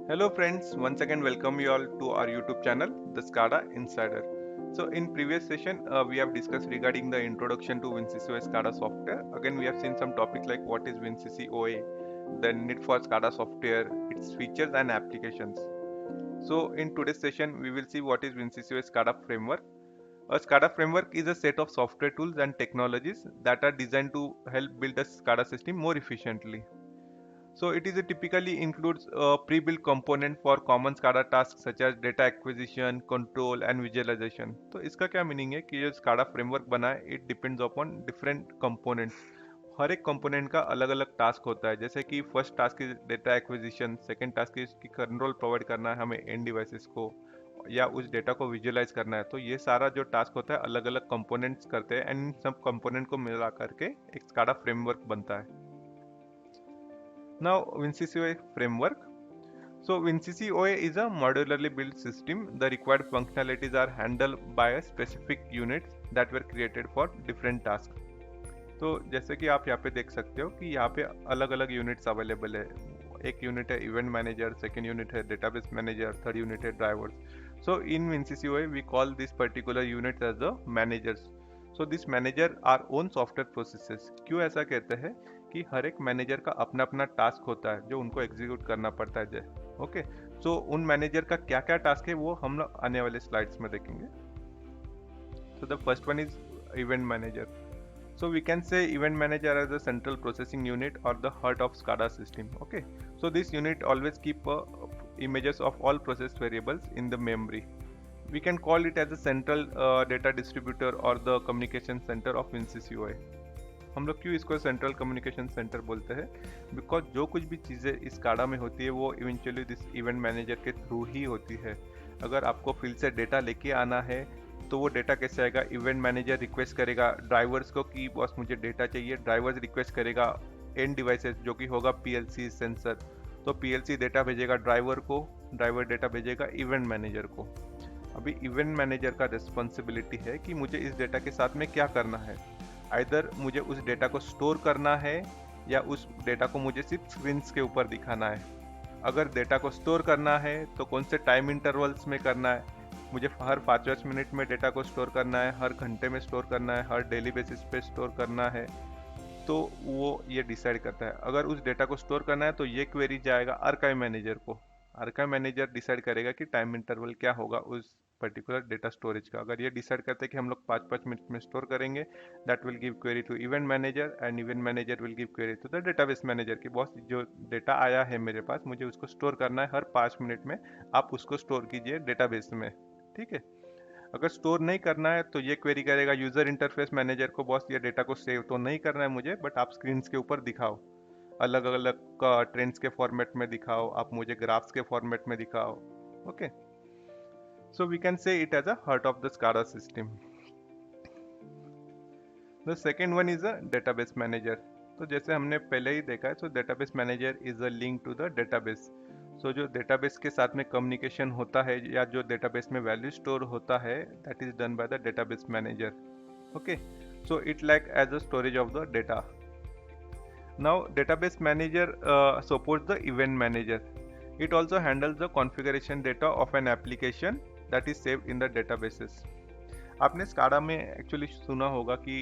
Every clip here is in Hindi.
Hello friends, once again welcome you all to our YouTube channel, The SCADA Insider. So in previous session, we have discussed regarding the introduction to WinCC SCADA software. Again, we have seen some topics like what is WinCC OA, the need for SCADA software, its features and applications. So in today's session, we will see what is WinCC SCADA framework. A SCADA framework is a set of software tools and technologies that are designed to help build a SCADA system more efficiently. So it is a typically includes a pre-built component for common SCADA tasks such as data acquisition, control and visualization. तो इसका क्या मीनिंग है कि जो SCADA फ्रेमवर्क बना है it depends upon different components. हर एक कंपोनेंट का अलग अलग टास्क होता है, जैसे कि first task is data acquisition, second task is की कंट्रोल प्रोवाइड करना है हमें एंड डिवाइसेस को या उस डेटा को विजुअलाइज करना है. तो ये सारा जो टास्क होता है अलग अलग कंपोनेंट्स करते हैं एंड सब कंपोनेंट को मिला करके एक SCADA फ्रेमवर्क बनता है. Now, WinCCOA framework. So, WinCCOA is a modularly built system. The required functionalities are handled by a specific units that were created for different tasks. तो जैसे कि आप यहाँ पे देख सकते हो कि यहाँ पे अलग अलग यूनिट्स अवेलेबल है. एक यूनिट है इवेंट मैनेजर, सेकेंड यूनिट है डेटाबेस मैनेजर, थर्ड यूनिट है drivers. So in WinCCOA we call this particular unit as the managers. So this manager our own software processes. क्यों ऐसा कहते हैं कि हर एक मैनेजर का अपना अपना टास्क होता है जो उनको एग्जीक्यूट करना पड़ता है. ओके, सो उन मैनेजर का क्या क्या टास्क है वो हम लोग आने वाले स्लाइड्स में देखेंगे. So the first one is event manager. So we can say event manager as a central processing unit or the heart of SCADA system. Okay, so this unit always keep images of all process variables in the memory. We can call it as a central data distributor or the communication center of WinCCOA. हम लोग क्यों इसको सेंट्रल कम्युनिकेशन सेंटर बोलते हैं? बिकॉज जो कुछ भी चीज़ें इस काडा में होती है वो इवेंचुअली दिस इवेंट मैनेजर के थ्रू ही होती है. अगर आपको फील्ड से डेटा लेके आना है तो वो डेटा कैसे आएगा? इवेंट मैनेजर रिक्वेस्ट करेगा ड्राइवर्स को कि बॉस मुझे डेटा चाहिए. ड्राइवर्स रिक्वेस्ट करेगा एंड डिवाइसेस जो कि होगा पीएलसी सेंसर. तो पीएलसी डेटा भेजेगा ड्राइवर को, ड्राइवर डेटा भेजेगा इवेंट मैनेजर को. अभी इवेंट मैनेजर का रिस्पॉन्सिबिलिटी है कि मुझे इस डेटा के साथ में क्या करना है. आइदर मुझे उस डेटा को स्टोर करना है या उस डेटा को मुझे सिर्फ स्क्रीन्स के ऊपर दिखाना है. अगर डेटा को स्टोर करना है तो कौन से टाइम इंटरवल्स में करना है. मुझे हर 5-5 मिनट में डेटा को स्टोर करना है, हर घंटे में स्टोर करना है, हर डेली बेसिस पे स्टोर करना है. तो वो ये डिसाइड करता है. अगर उस डेटा को स्टोर करना है तो ये क्वेरी जाएगा आर्काइव मैनेजर को. आर्काइव मैनेजर डिसाइड करेगा कि टाइम इंटरवल क्या होगा उस पर्टिकुलर डेटा स्टोरेज का. अगर ये डिसाइड करते हैं कि हम लोग 5-5 मिनट में स्टोर करेंगे, that will give query to event manager and event manager will give query to the database manager कि बॉस जो डेटा आया है मेरे पास मुझे उसको स्टोर करना है हर 5 मिनट में, आप उसको स्टोर कीजिए डेटाबेस में. ठीक है. अगर स्टोर नहीं करना है तो ये क्वेरी करेगा यूजर इंटरफेस मैनेजर को, बॉस ये डेटा को सेव तो नहीं करना है मुझे, बट आप स्क्रीन के ऊपर दिखाओ, अलग अलग ट्रेंड्स के फॉर्मेट में दिखाओ, आप मुझे ग्राफ्स के फॉर्मेट में दिखाओ. Okay, so we can say it as a heart of the SCADA system. The second one is a database manager. तो जैसे हमने पहले ही देखा है, so database manager is a link to the database. So जो डेटाबेस के साथ में कम्युनिकेशन होता है या जो डेटाबेस में वैल्यू स्टोर होता है that is done by the database manager. Okay, so it like as a storage of the data. Now database manager supports the event manager. It also handles the configuration data of an application that is saved in the databases. आपने SCADA में एक्चुअली सुना होगा कि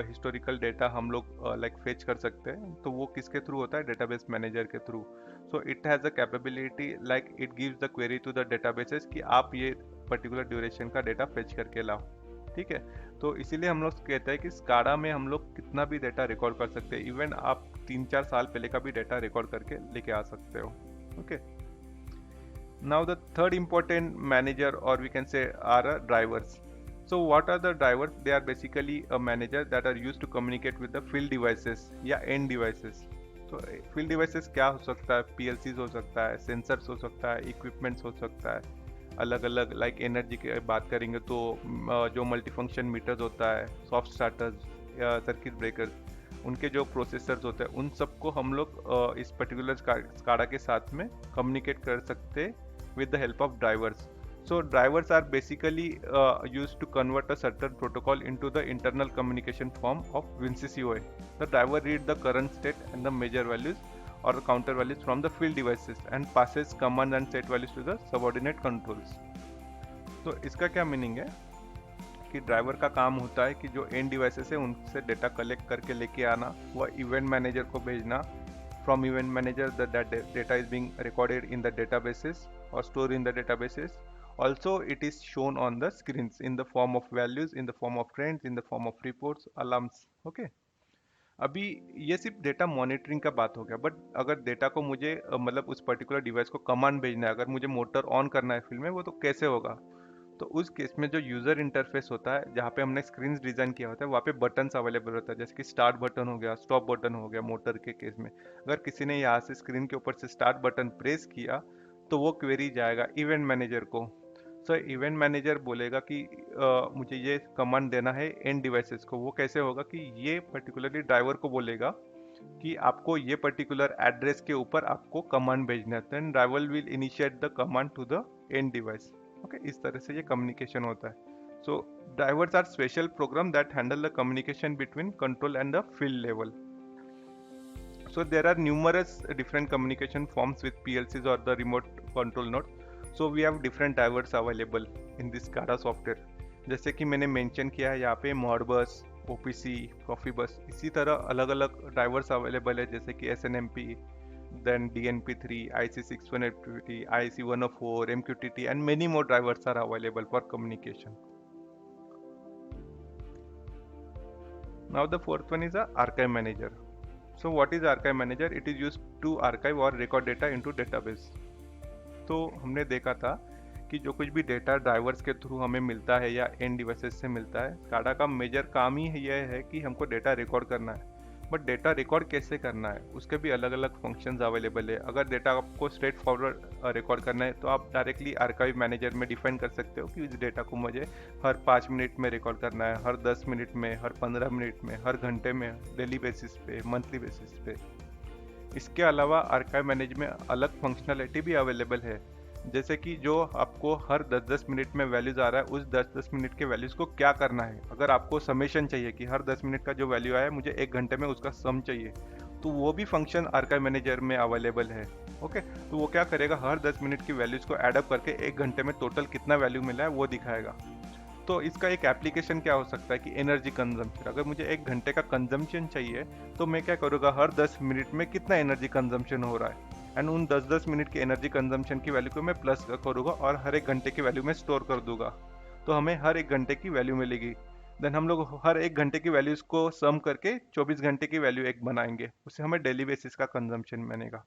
हिस्टोरिकल डेटा हम लोग लाइक फेच कर सकते हैं. तो वो किसके थ्रू होता है? डेटाबेस मैनेजर के through. So it has a capability like it gives the query to the databases कि आप ये पर्टिकुलर ड्यूरेशन का डेटा फेच करके लाओ. ठीक है. तो इसीलिए हम लोग कहते हैं कि SCADA में हम लोग कितना भी डेटा रिकॉर्ड कर सकते हैं. इवन आप 3-4 साल पहले का भी डेटा रिकॉर्ड करके लेके आ सकते हो. Okay, now the third important manager और we can say are drivers. So what are the drivers? They are basically a manager that are used to communicate with the field devices या end devices. तो field devices क्या हो सकता है? PLCs हो सकता है, sensors हो सकता है, equipments हो सकता है, अलग अलग लाइक एनर्जी की बात करेंगे तो जो मल्टी फंक्शन मीटर्स होता है, सॉफ्ट स्टार्टर्स, सर्किट ब्रेकर्स, उनके जो प्रोसेसर्स होते हैं उन सबको हम लोग इस पर्टिकुलर SCADA के साथ में कम्युनिकेट कर सकते हैं with the help of drivers. So drivers are basically used to convert a certain protocol into the internal communication form of WinCCOA. The driver read the current state and the measure values or the counter values from the field devices and passes command and set values to the subordinate controls. तो इसका क्या मीनिंग है कि ड्राइवर का काम होता है कि जो एंड डिवाइसेस है उनसे डेटा कलेक्ट करके लेके आना, वह इवेंट मैनेजर को भेजना. From event manager the data is being recorded in the databases और store in the databases. Also, it is shown on the screens in the form of values, in the form of trends, in the form of reports, alarms. Okay. अभी ये सिर्फ डेटा मॉनिटरिंग का बात हो गया, बट अगर डेटा को मुझे मतलब उस पर्टिकुलर डिवाइस को कमांड भेजना है, अगर मुझे मोटर ऑन करना है फील्ड में, वो तो कैसे होगा? तो उस केस में जो यूजर इंटरफेस होता है, जहाँ पे हमने स्क्रीन डिजाइन किया होता है, वहाँ पे बटन्स अवेलेबल होता है, जैसे कि स्टार्ट बटन हो गया, स्टॉप बटन हो गया. मोटर के केस में अगर किसी ने यहाँ से स्क्रीन के ऊपर से स्टार्ट बटन प्रेस किया तो वो क्वेरी जाएगा इवेंट मैनेजर को. सो इवेंट मैनेजर बोलेगा कि मुझे ये कमांड देना है एंड डिवाइसेस को. वो कैसे होगा कि ये पर्टिकुलरली ड्राइवर को बोलेगा कि आपको ये पर्टिकुलर एड्रेस के ऊपर आपको कमांड भेजना है. Then driver will initiate the command to the end device. Okay, इस तरह से ये कम्युनिकेशन होता है. So drivers are special program that handle the communication between control and the field level. So there are numerous different communication forms with PLCs or the remote control node. So we have different drivers available in this SCADA software. जैसे कि मैंने मेंशन किया है यहाँ पे Modbus, OPC, Profibus, इसी तरह अलग अलग ड्राइवर्स अवेलेबल है, जैसे कि SNMP, then DNP3, IC618, IC104, MQTT, and many more drivers are available for communication. Now the fourth one is a archive manager. So what is archive manager? It is used to archive or record data into database. तो हमने देखा था कि जो कुछ भी डेटा ड्राइवर्स के थ्रू हमें मिलता है या एंड डिवाइसेस से मिलता है, SCADA का मेजर काम ही यह है कि हमको डेटा रिकॉर्ड करना है. बट डेटा रिकॉर्ड कैसे करना है, उसके भी अलग अलग फंक्शंस अवेलेबल है. अगर डेटा आपको स्ट्रेट फॉरवर्ड रिकॉर्ड करना है तो आप डायरेक्टली आर्काइव मैनेजर में डिफाइन कर सकते हो कि इस डेटा को मुझे हर 5 मिनट में रिकॉर्ड करना है, हर 10 मिनट में, हर 15 मिनट में, हर घंटे में, डेली बेसिस पे, मंथली बेसिस पे. इसके अलावा आर्काइव मैनेज में अलग फंक्शनलिटी भी अवेलेबल है, जैसे कि जो आपको हर 10-10 मिनट में वैल्यूज आ रहा है, उस 10-10 मिनट के वैल्यूज को क्या करना है. अगर आपको समेशन चाहिए कि हर 10 मिनट का जो वैल्यू आया है मुझे 1 घंटे में उसका सम चाहिए, तो वो भी फंक्शन आर्काइव मैनेजर में अवेलेबल है. ओके, तो वो क्या करेगा, हर 10 मिनट की वैल्यूज को एडअप करके 1 घंटे में टोटल कितना वैल्यू मिला है वो दिखाएगा. तो इसका एक एप्लीकेशन क्या हो सकता है कि एनर्जी कंजम्पशन. अगर मुझे 1 घंटे का कंजम्पशन चाहिए तो मैं क्या करूँगा, हर 10 मिनट में कितना एनर्जी कंजम्पशन हो रहा है, एंड उन 10-10 मिनट की एनर्जी कंजम्पशन की वैल्यू को मैं प्लस करूँगा और हर 1 घंटे की वैल्यू में स्टोर कर दूंगा. तो हमें हर 1 घंटे की वैल्यू मिलेगी. देन हम लोग हर 1 घंटे की वैल्यूज को सम करके 24 घंटे की वैल्यू एक बनाएंगे, उससे हमें डेली बेसिस का कंजम्पशन बनेगा.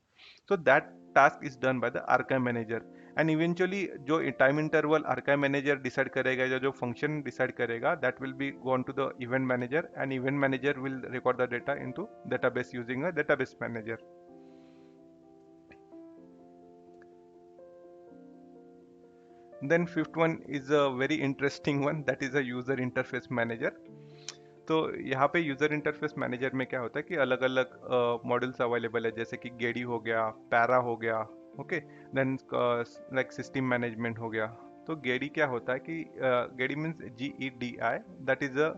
So that task is done by the archive manager. And eventually जो time interval archive manager decide करेगा या जो फंक्शन डिसाइड करेगा, that will be gone to the event manager, and event manager will record the data into database using a database manager. Then fifth one is a very interesting one, that is a user interface manager. तो यहाँ पे यूजर इंटरफेस मैनेजर में क्या होता है कि अलग अलग मॉडल्स अवेलेबल है, जैसे कि गेडी हो गया, पैरा हो गया. Okay, then like system management हो गया. तो गेडी क्या होता है कि GEDI means GEDI, that is a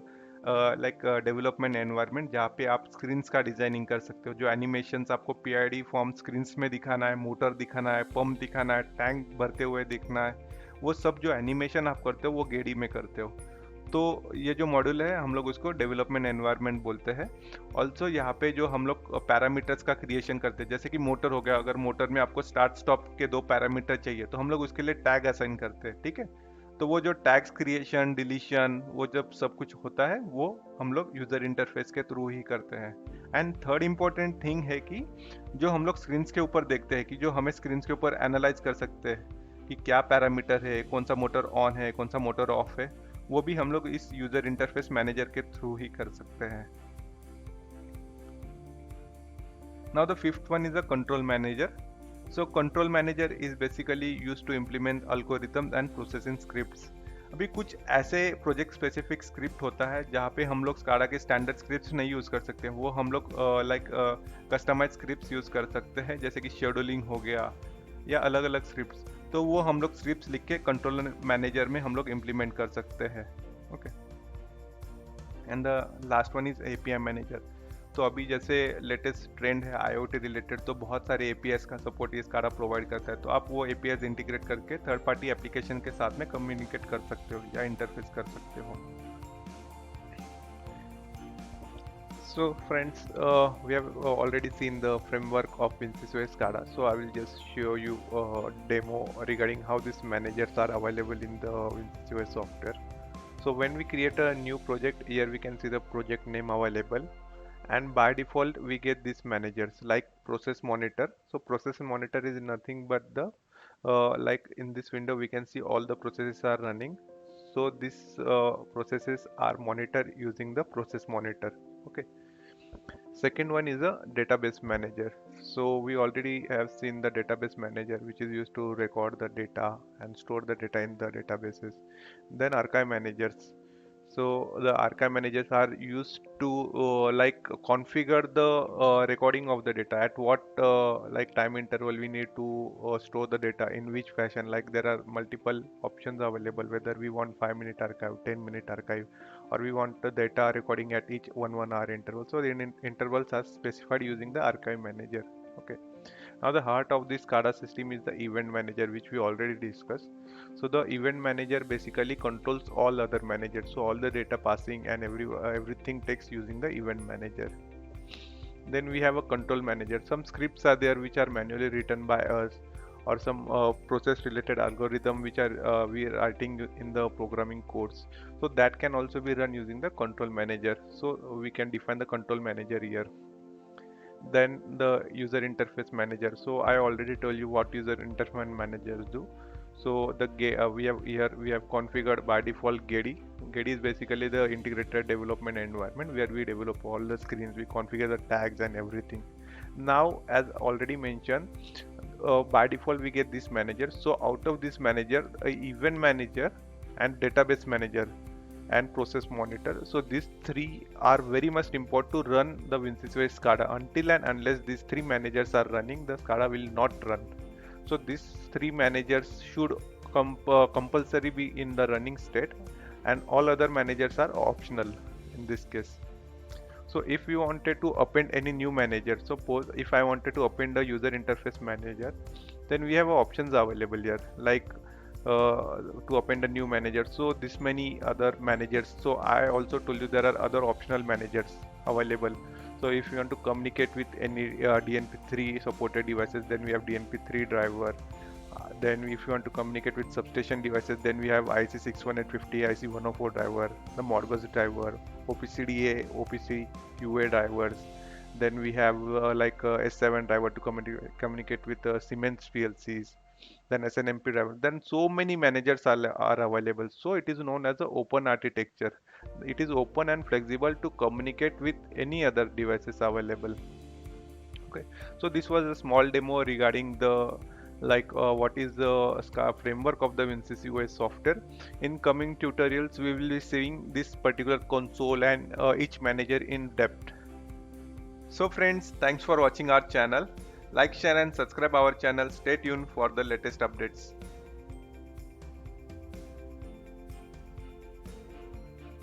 like development environment, जहाँ पे आप स्क्रीन्स का डिजाइनिंग कर सकते हो. जो एनिमेशंस आपको PID फॉर्म स्क्रीन्स में दिखाना है, मोटर दिखाना है, पंप दिखाना है, टैंक भरते हुए दिखना है, वो सब जो एनिमेशन आप करते हो वो गेडी में करते हो. तो ये जो मॉड्यूल है हम लोग उसको डेवलपमेंट एनवायरनमेंट बोलते हैं. ऑल्सो यहाँ पे जो हम लोग पैरामीटर्स का क्रिएशन करते हैं, जैसे कि मोटर हो गया, अगर मोटर में आपको स्टार्ट स्टॉप के 2 पैरामीटर चाहिए तो हम लोग उसके लिए टैग असाइन करते हैं. ठीक है, तो वो जो टैग्स क्रिएशन, डिलीशन, वो जब सब कुछ होता है वो हम लोग यूजर इंटरफेस के थ्रू ही करते हैं. एंड थर्ड इम्पोर्टेंट थिंग है कि जो हम लोग स्क्रीन के ऊपर देखते हैं, कि जो हमें स्क्रीन के ऊपर एनालाइज कर सकते हैं कि क्या पैरामीटर है, कौन सा मोटर ऑन है, कौन सा मोटर ऑफ है, वो भी हम लोग इस यूजर इंटरफेस मैनेजर के थ्रू ही कर सकते हैं. Now the fifth one is a control manager. So control manager is basically used to implement algorithms and processing scripts. अभी कुछ ऐसे प्रोजेक्ट स्पेसिफिक स्क्रिप्ट होता है जहाँ पे हम लोग SCADA के स्टैंडर्ड स्क्रिप्ट्स नहीं यूज कर सकते, वो हम लोग लाइक कस्टमाइज स्क्रिप्ट्स यूज कर सकते हैं, जैसे कि शेड्यूलिंग हो गया या अलग अलग स्क्रिप्ट्स. तो वो हम लोग स्क्रिप्ट्स लिख के कंट्रोल मैनेजर में हम लोग इम्प्लीमेंट कर सकते हैं. Okay, and the last one is API manager. तो अभी जैसे लेटेस्ट ट्रेंड है IoT रिलेटेड, तो बहुत सारे APIs का सपोर्ट ये SCADA प्रोवाइड करता है, तो आप वो APIs इंटीग्रेट करके थर्ड पार्टी एप्लीकेशन के साथ में कम्युनिकेट कर सकते हो या इंटरफेस कर सकते हो। So friends, we have already seen the framework of WinSysOS SCADA. So I will just show you a demo regarding how these managers are available in the WinSysOS software. So when we create a new project, here we can see the project name available, and by default we get these managers like process monitor. So process monitor is nothing but the like in this window we can see all the processes are running. So these processes are monitored using the process monitor. Okay. Second one is a database manager. So we already have seen the database manager, which is used to record the data and store the data in the databases. Then archive managers. So the archive managers are used to like configure the recording of the data, at what like time interval we need to store the data, in which fashion. Like there are multiple options available, whether we want 5-minute archive, 10-minute archive, or we want the data recording at each 1 hour interval. So the intervals are specified using the archive manager. Okay. Now the heart of this SCADA system is the event manager, which we already discussed. So the event manager basically controls all other managers. So all the data passing and everything takes using the event manager. Then we have a control manager. Some scripts are there which are manually written by us, or some process related algorithm which are we are writing in the programming codes. So that can also be run using the control manager. So we can define the control manager here. Then the user interface manager. So I already told you what user interface managers do. So we have configured by default GEDI. GEDI is basically the integrated development environment where we develop all the screens, we configure the tags and everything. Now, as already mentioned, by default we get this manager. So out of this manager, a event manager and database manager and process monitor. So these three are very much important to run the WinSysOS SCADA. Until and unless these three managers are running, the SCADA will not run. So these three managers should compulsory be in the running state, and all other managers are optional in this case. So if you wanted to append any new manager, suppose if I wanted to append a user interface manager, then we have options available here, like to append a new manager. So this many other managers. So I also told you there are other optional managers available. So if you want to communicate with any DNP3 supported devices, then we have DNP3 driver. Then if you want to communicate with substation devices, then we have IC61850, IC104 driver, the Modbus driver, OPCDA, OPC UA drivers. Then we have S7 driver to communicate with Siemens PLCs, then SNMP driver. Then so many managers are available. So it is known as an open architecture. It is open and flexible to communicate with any other devices available. Okay, so this was a small demo regarding the what is the framework of the WinSysOS software. In coming tutorials, we will be seeing this particular console and each manager in depth. So friends, thanks for watching our channel. Like, share and subscribe our channel. Stay tuned for the latest updates.